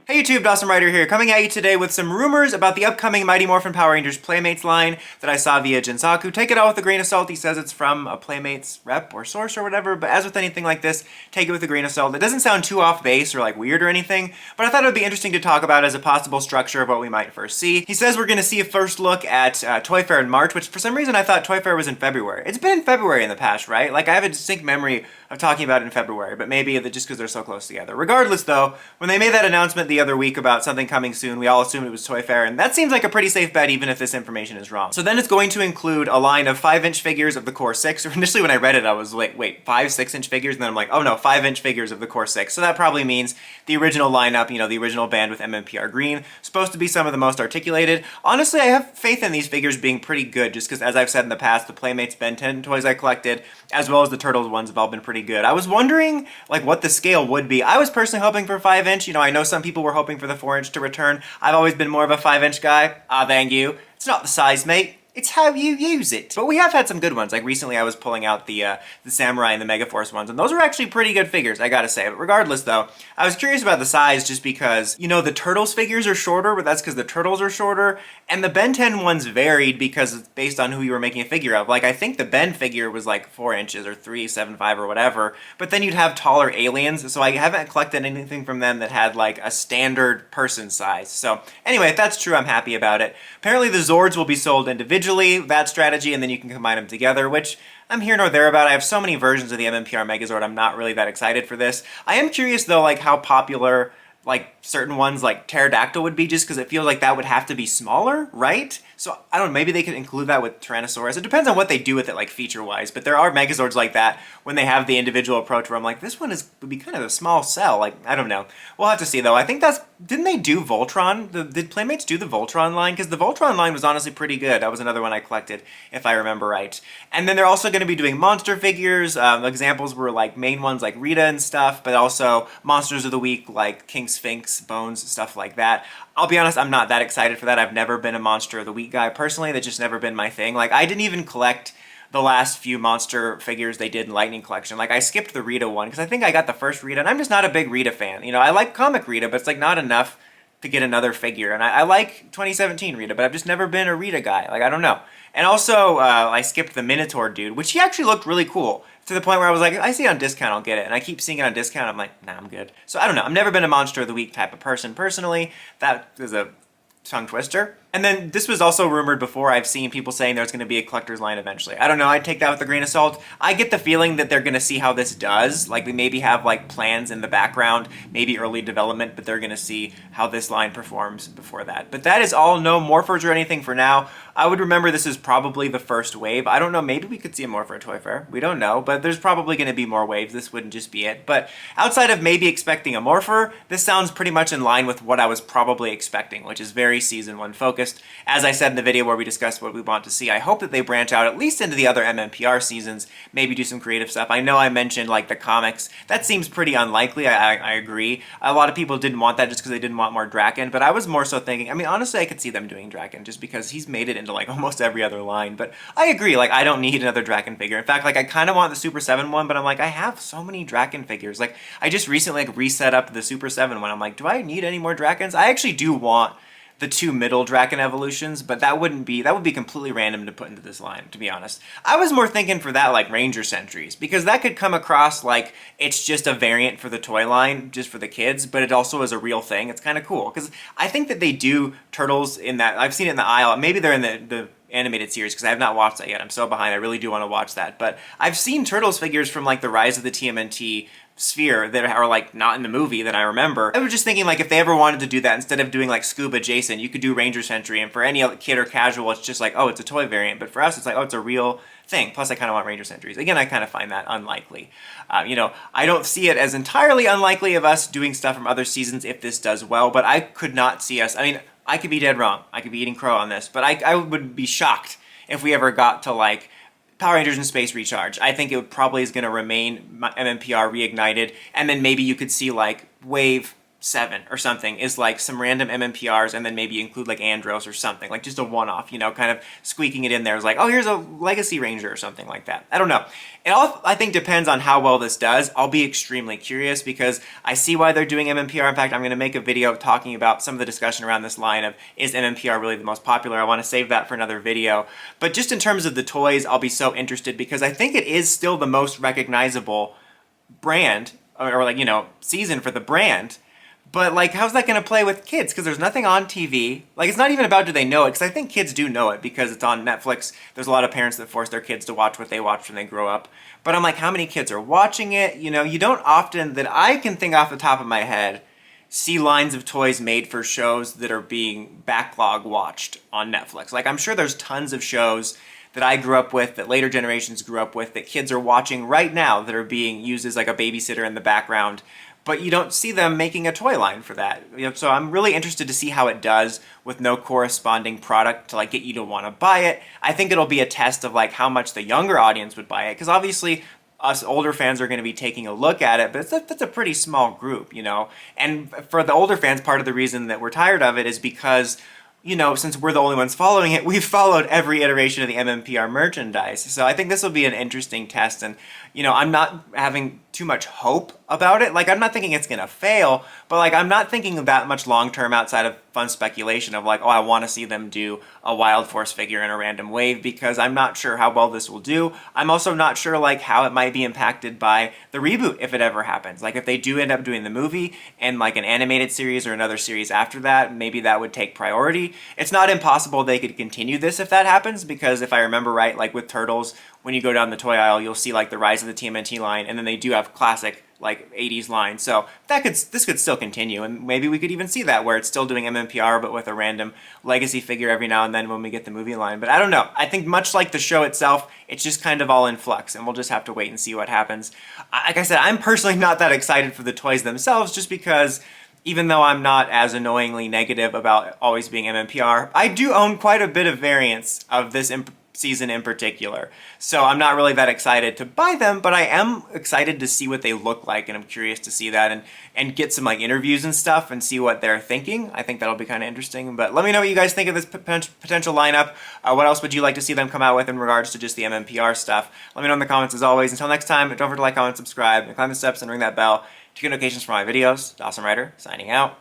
Hey YouTube, Dawson Ryder here, coming at you today with some rumors about the upcoming Mighty Morphin Power Rangers Playmates line that I saw via Jinsaku. Take it all with a grain of salt. He says it's from a Playmates rep or source or whatever, but as with anything like this, take it with a grain of salt. It doesn't sound too off base or like weird or anything, but I thought it would be interesting to talk about as a possible structure of what we might first see. He says we're going to see a first look at Toy Fair in March, which for some reason I thought Toy Fair was in February. It's been in February in the past, right? Like I have a distinct memory of talking about it in February, but maybe just because they're so close together. Regardless though, when they made that announcement the other week about something coming soon, we all assumed it was Toy Fair, and that seems like a pretty safe bet even if this information is wrong. So then it's going to include a line of 5-inch figures of the Core 6. Initially when I read it I was like, wait, 5 6-inch figures? And then I'm like, oh no, 5-inch figures of the Core 6. So that probably means the original lineup, you know, the original band with mmpr green, supposed to be some of the most articulated. Honestly, I have faith in these figures being pretty good, just because as I've said in the past, the Playmates Ben 10 toys I collected, as well as the Turtles ones, have all been pretty good. I was wondering like what the scale would be. I was personally hoping for 5-inch. You know, I know some people were hoping for the 4-inch to return. I've always been more of a 5-inch guy. Ah, thank you. It's not the size, mate. It's how you use it. But we have had some good ones. Like recently I was pulling out the Samurai and the Megaforce ones, and those were actually pretty good figures, I gotta say. But regardless though, I was curious about the size just because, you know, the Turtles figures are shorter, but that's because the Turtles are shorter, and the Ben 10 ones varied because it's based on who you were making a figure of. Like I think the Ben figure was like 4 inches or 3.75 or whatever, but then you'd have taller aliens, so I haven't collected anything from them that had like a standard person size. So anyway, if that's true, I'm happy about it. Apparently the Zords will be sold individually, that strategy, and then you can combine them together, which I'm here nor there about. I have so many versions of the mmpr Megazord, I'm not really that excited for this. I am curious though, like how popular like certain ones like Pterodactyl would be, just because it feels like that would have to be smaller, right? So I don't know, maybe they could include that with Tyrannosaurus. It depends on what they do with it, like feature-wise, but there are Megazords like that when they have the individual approach where I'm like, this one would be kind of a small cell. Like, I don't know. We'll have to see though. I think didn't they do Voltron? Did Playmates do the Voltron line? Because the Voltron line was honestly pretty good. That was another one I collected, if I remember right. And then they're also going to be doing monster figures. Examples were like main ones like Rita and stuff, but also Monsters of the Week like King Sphinx, Bones, stuff like that. I'll be honest, I'm not that excited for that. I've never been a Monster of the Week guy personally. That's just never been my thing. Like, I didn't even collect the last few monster figures they did in Lightning Collection. Like, I skipped the Rita one because I think I got the first Rita, and I'm just not a big Rita fan. You know, I like comic Rita, but it's like not enough to get another figure. And I like 2017 Rita, but I've just never been a Rita guy. Like, I don't know. And also, I skipped the Minotaur dude, which he actually looked really cool, to the point where I was like, I see it on discount, I'll get it. And I keep seeing it on discount, I'm like, nah, I'm good. So I don't know. I've never been a Monster of the Week type of person personally. That is a tongue twister. And then this was also rumored before. I've seen people saying there's going to be a collector's line eventually. I don't know, I'd take that with a grain of salt. I get the feeling that they're going to see how this does. Like, we maybe have like plans in the background, maybe early development, but they're going to see how this line performs before that. But that is all. No morphers or anything for now. I would remember this is probably the first wave. I don't know, maybe we could see a morpher at Toy Fair. We don't know, but there's probably going to be more waves. This wouldn't just be it. But outside of maybe expecting a morpher, this sounds pretty much in line with what I was probably expecting, which is very Season 1 focused. As I said in the video where we discussed what we want to see, I hope that they branch out at least into the other MMPR seasons, maybe do some creative stuff. I know I mentioned like the comics. That seems pretty unlikely, I agree. A lot of people didn't want that just because they didn't want more Draken, but I was more so thinking, I mean, honestly, I could see them doing Draken just because he's made it into like almost every other line. But I agree, like I don't need another Draken figure. In fact, like I kind of want the Super 7 one, but I'm like, I have so many Draken figures. Like I just recently like reset up the Super 7 one. I'm like, do I need any more Drakens? I actually do want the 2 middle Draken evolutions, but that would be completely random to put into this line, to be honest. I was more thinking for that like Ranger Sentries, because that could come across like it's just a variant for the toy line, just for the kids, but it also is a real thing. It's kind of cool, because I think that they do Turtles in that, I've seen it in the aisle, maybe they're in the animated series, because I have not watched that yet. I'm so behind, I really do want to watch that, but I've seen Turtles figures from like the Rise of the TMNT sphere that are like not in the movie that I remember. I was just thinking like if they ever wanted to do that, instead of doing like Scuba Jason, you could do Ranger Sentry, and for any other kid or casual it's just like, oh, it's a toy variant, but for us it's like, oh, it's a real thing. Plus I kind of want Ranger Sentries. Again, I kind of find that unlikely. You know, I don't see it as entirely unlikely of us doing stuff from other seasons if this does well, but I could not see us, I mean, I could be dead wrong, I could be eating crow on this, but I would be shocked if we ever got to like Power Rangers in Space Recharge. I think it probably is going to remain MMPR Reignited, and then maybe you could see like Wave 7 or something is like some random MMPRs, and then maybe include like Andros or something, like just a one-off, you know, kind of squeaking it in there. It's like, oh, here's a Legacy Ranger or something like that. I don't know. It all, I think, depends on how well this does. I'll be extremely curious because I see why they're doing MMPR. In fact, I'm going to make a video talking about some of the discussion around this line of, is MMPR really the most popular? I want to save that for another video. But just in terms of the toys, I'll be so interested because I think it is still the most recognizable brand, or like, you know, season for the brand. But like, how's that going to play with kids? Because there's nothing on TV. Like, it's not even about do they know it, because I think kids do know it because it's on Netflix. There's a lot of parents that force their kids to watch what they watched when they grow up. But I'm like, how many kids are watching it? You know, you don't often, that I can think off the top of my head, see lines of toys made for shows that are being backlog watched on Netflix. Like, I'm sure there's tons of shows that I grew up with, that later generations grew up with, that kids are watching right now that are being used as like a babysitter in the background, but you don't see them making a toy line for that. You know, so I'm really interested to see how it does with no corresponding product to like get you to want to buy it. I think it'll be a test of like how much the younger audience would buy it, because obviously us older fans are going to be taking a look at it, but that's a pretty small group, you know. And for the older fans, part of the reason that we're tired of it is because, you know, since we're the only ones following it, we've followed every iteration of the MMPR merchandise. So I think this will be an interesting test, and, you know, I'm not having too much hope about it. Like, I'm not thinking it's gonna fail, but like, I'm not thinking that much long-term outside of fun speculation of like, oh, I want to see them do a Wild Force figure in a random wave, because I'm not sure how well this will do. I'm also not sure like how it might be impacted by the reboot if it ever happens. Like, if they do end up doing the movie and like an animated series or another series after that, maybe that would take priority. It's not impossible they could continue this if that happens, because if I remember right, like with Turtles, when you go down the toy aisle, you'll see like the rise of the TMNT line, and then they do have classic like 80s line. So this could still continue, and maybe we could even see that where it's still doing MMPR but with a random legacy figure every now and then when we get the movie line. But I don't know. I think much like the show itself, it's just kind of all in flux, and we'll just have to wait and see what happens. Like I said, I'm personally not that excited for the toys themselves, just because even though I'm not as annoyingly negative about always being MMPR, I do own quite a bit of variants of this season in particular. So I'm not really that excited to buy them, but I am excited to see what they look like, and I'm curious to see that and get some like interviews and stuff and see what they're thinking. I think that'll be kind of interesting. But let me know what you guys think of this potential lineup. What else would you like to see them come out with in regards to just the MMPR stuff? Let me know in the comments as always. Until next time, don't forget to like, comment, subscribe, and climb the steps and ring that bell to get notifications for my videos. Dawson Ryder, signing out.